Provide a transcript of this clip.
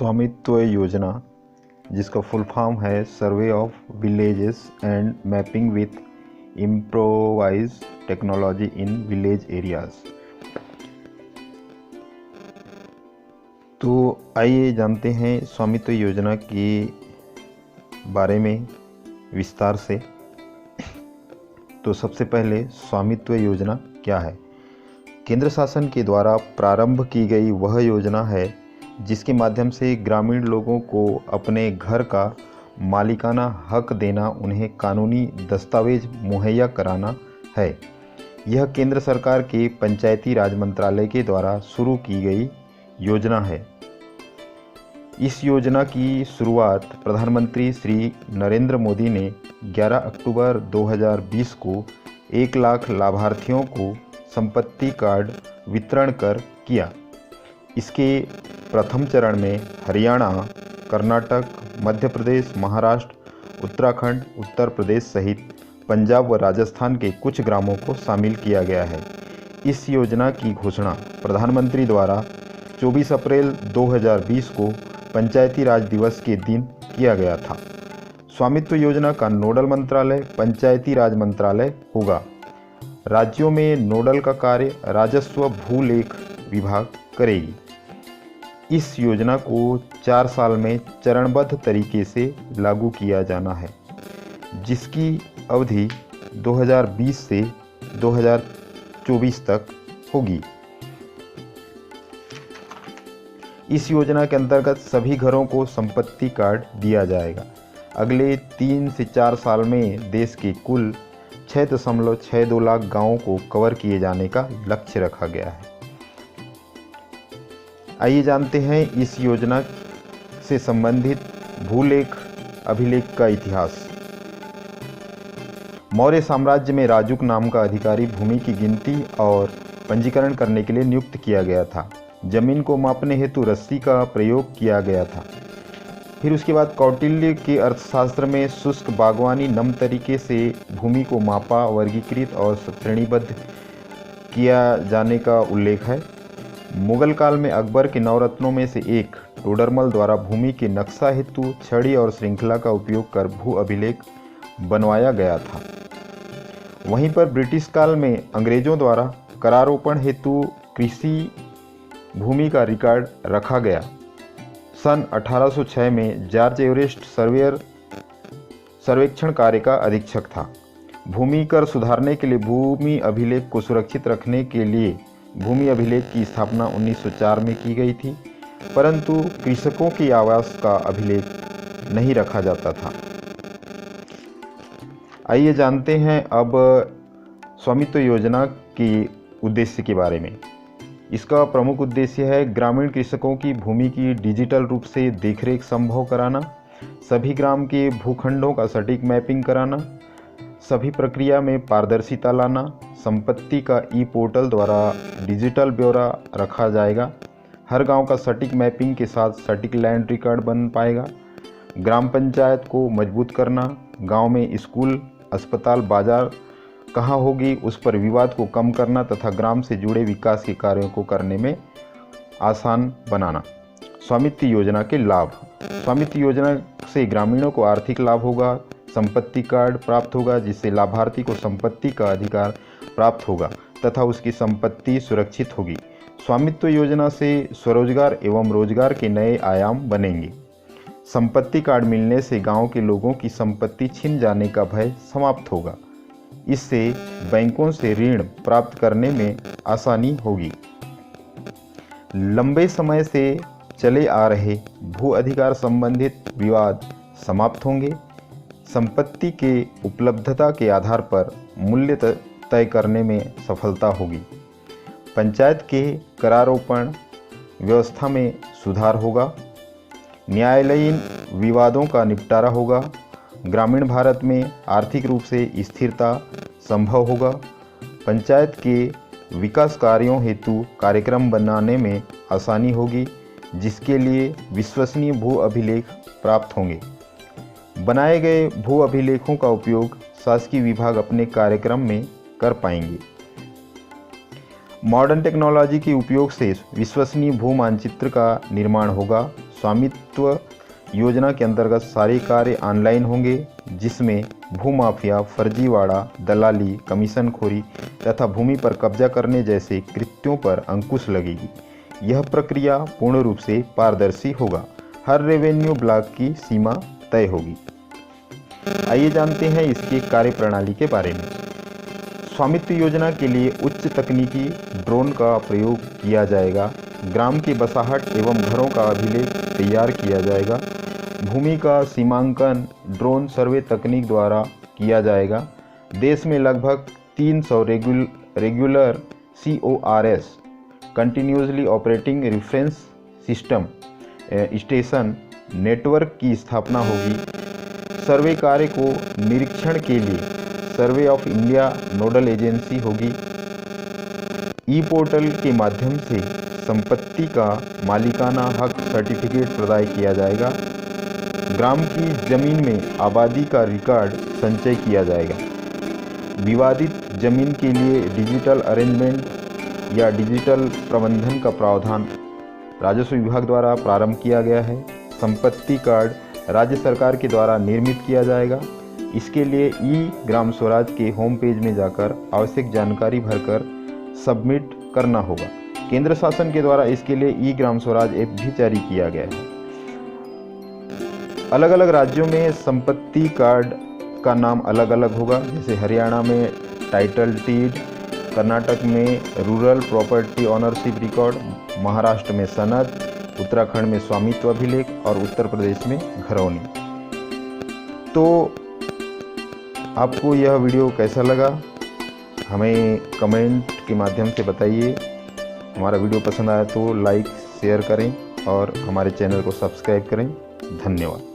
स्वामित्व योजना, जिसका फुल फॉर्म है survey of villages and mapping with improvised technology in village areas. तो आइए जानते हैं स्वामित्व योजना के बारे में विस्तार से। तो सबसे पहले स्वामित्व योजना क्या है? केंद्र शासन के द्वारा प्रारंभ की गई वह योजना है जिसके माध्यम से ग्रामीण लोगों को अपने घर का मालिकाना हक देना, उन्हें कानूनी दस्तावेज मुहैया कराना है। यह केंद्र सरकार के पंचायती राज मंत्रालय के द्वारा शुरू की गई योजना है। इस योजना की शुरुआत प्रधानमंत्री श्री नरेंद्र मोदी ने 11 अक्टूबर 2020 को 1 लाख लाभार्थियों को संपत्ति कार्ड वितरण कर किया। इसके प्रथम चरण में हरियाणा, कर्नाटक, मध्य प्रदेश, महाराष्ट्र, उत्तराखंड, उत्तर प्रदेश सहित पंजाब व राजस्थान के कुछ ग्रामों को शामिल किया गया है। इस योजना की घोषणा प्रधानमंत्री द्वारा 24 अप्रैल 2020 को पंचायती राज दिवस के दिन किया गया था। स्वामित्व योजना का नोडल मंत्रालय पंचायती राज मंत्रालय होगा। राज्यों में नोडल का कार्य राजस्व भूलेख विभाग करेगी। इस योजना को 4 साल में चरणबद्ध तरीके से लागू किया जाना है, जिसकी अवधि 2020 से 2024 तक होगी। इस योजना के अंतर्गत सभी घरों को संपत्ति कार्ड दिया जाएगा। अगले 3 से 4 साल में देश के कुल 6.62 लाख गांवों को कवर किए जाने का लक्ष्य रखा गया है। आइए जानते हैं इस योजना से संबंधित भूलेख अभिलेख का इतिहास। मौर्य साम्राज्य में राजुक नाम का अधिकारी भूमि की गिनती और पंजीकरण करने के लिए नियुक्त किया गया था। जमीन को मापने हेतु रस्सी का प्रयोग किया गया था। फिर उसके बाद कौटिल्य के अर्थशास्त्र में शुष्क बागवानी नम तरीके से भूमि को मापा, वर्गीकृत और श्रेणीबद्ध किया जाने का उल्लेख है। मुगल काल में अकबर के नवरत्नों में से एक टोडरमल द्वारा भूमि के नक्शा हेतु छड़ी और श्रृंखला का उपयोग कर भू अभिलेख बनवाया गया था। वहीं पर ब्रिटिश काल में अंग्रेजों द्वारा करारोपण हेतु कृषि भूमि का रिकॉर्ड रखा गया। सन 1806 में जॉर्ज एवरेस्ट सर्वेयर सर्वेक्षण कार्य का अधीक्षक था। भूमि कर सुधारने के लिए भूमि अभिलेख को सुरक्षित रखने के लिए भूमि अभिलेख की स्थापना 1904 में की गई थी, परंतु कृषकों की आवास का अभिलेख नहीं रखा जाता था। आइए जानते हैं अब स्वामित्व योजना के उद्देश्य के बारे में। इसका प्रमुख उद्देश्य है ग्रामीण कृषकों की भूमि की डिजिटल रूप से देखरेख संभव कराना, सभी ग्राम के भूखंडों का सटीक मैपिंग कराना, सभी प्रक्रिया में पारदर्शिता लाना, संपत्ति का ई पोर्टल द्वारा डिजिटल ब्यौरा रखा जाएगा, हर गांव का सटीक मैपिंग के साथ सटीक लैंड रिकॉर्ड बन पाएगा, ग्राम पंचायत को मजबूत करना, गांव में स्कूल, अस्पताल, बाजार कहाँ होगी उस पर विवाद को कम करना तथा ग्राम से जुड़े विकास के कार्यों को करने में आसान बनाना। स्वामित्व योजना के लाभ। स्वामित्व योजना से ग्रामीणों को आर्थिक लाभ होगा, संपत्ति कार्ड प्राप्त होगा जिससे लाभार्थी को संपत्ति का अधिकार प्राप्त होगा तथा उसकी संपत्ति सुरक्षित होगी। स्वामित्व योजना से स्वरोजगार एवं रोजगार के नए आयाम बनेंगे। संपत्ति कार्ड मिलने से गांव के लोगों की संपत्ति छिन जाने का भय समाप्त होगा। इससे बैंकों से ऋण प्राप्त करने में आसानी होगी। लंबे समय से चले आ रहे भू अधिकार संबंधित विवाद समाप्त होंगे। संपत्ति के उपलब्धता के आधार पर मूल्य तय करने में सफलता होगी। पंचायत के करारोपण व्यवस्था में सुधार होगा। न्यायालयीन विवादों का निपटारा होगा। ग्रामीण भारत में आर्थिक रूप से स्थिरता संभव होगा। पंचायत के विकास कार्यों हेतु कार्यक्रम बनाने में आसानी होगी, जिसके लिए विश्वसनीय भू अभिलेख प्राप्त होंगे। बनाए गए भू अभिलेखों का उपयोग शासकीय विभाग अपने कार्यक्रम में कर पाएंगे। मॉडर्न टेक्नोलॉजी के उपयोग से विश्वसनीय भू मानचित्र का निर्माण होगा। स्वामित्व योजना के अंतर्गत सारे कार्य ऑनलाइन होंगे, जिसमें भूमाफिया, फर्जीवाड़ा, दलाली, कमीशनखोरी तथा भूमि पर कब्जा करने जैसे कृत्यों पर अंकुश लगेगी। यह प्रक्रिया पूर्ण रूप से पारदर्शी होगा। हर रेवेन्यू ब्लॉक की सीमा तय होगी। आइए जानते हैं इसके कार्यप्रणाली के बारे में। स्वामित्व योजना के लिए उच्च तकनीकी ड्रोन का प्रयोग किया जाएगा। ग्राम की बसाहट एवं घरों का अभिलेख तैयार किया जाएगा। भूमि का सीमांकन ड्रोन सर्वे तकनीक द्वारा किया जाएगा। देश में लगभग 300 regular CORS continuously operating reference system station network की स्थापना होगी। सर्वे कार्य को निरीक्षण के लिए survey of India nodal agency होगी। ई पोर्टल के माध्यम से संपत्ति का मालिकाना हक सर्टिफिकेट प्रदान किया जाएगा। ग्राम की जमीन में आबादी का रिकॉर्ड संचय किया जाएगा। विवादित जमीन के लिए डिजिटल अरेंजमेंट या डिजिटल प्रबंधन का प्रावधान राजस्व विभाग द्वारा प्रारंभ किया गया है। संपत्ति कार्ड राज्य सरकार के द्वारा निर्मित किया जाएगा। इसके लिए ई ग्राम स्वराज के होम पेज में जाकर आवश्यक जानकारी भरकर सबमिट करना होगा। केंद्र शासन के द्वारा इसके लिए ई ग्राम स्वराज ऐप भी जारी किया गया है। अलग अलग राज्यों में संपत्ति कार्ड का नाम अलग अलग होगा, जैसे हरियाणा में टाइटल डीड, कर्नाटक में rural property ownership record, Maharashtra में सनद, उत्तराखंड में स्वामित्व अभिलेख और उत्तर प्रदेश में घरौनी। तो आपको यह वीडियो कैसा लगा हमें कमेंट के माध्यम से बताइए। हमारा वीडियो पसंद आया तो लाइक शेयर करें और हमारे चैनल को सब्सक्राइब करें। धन्यवाद।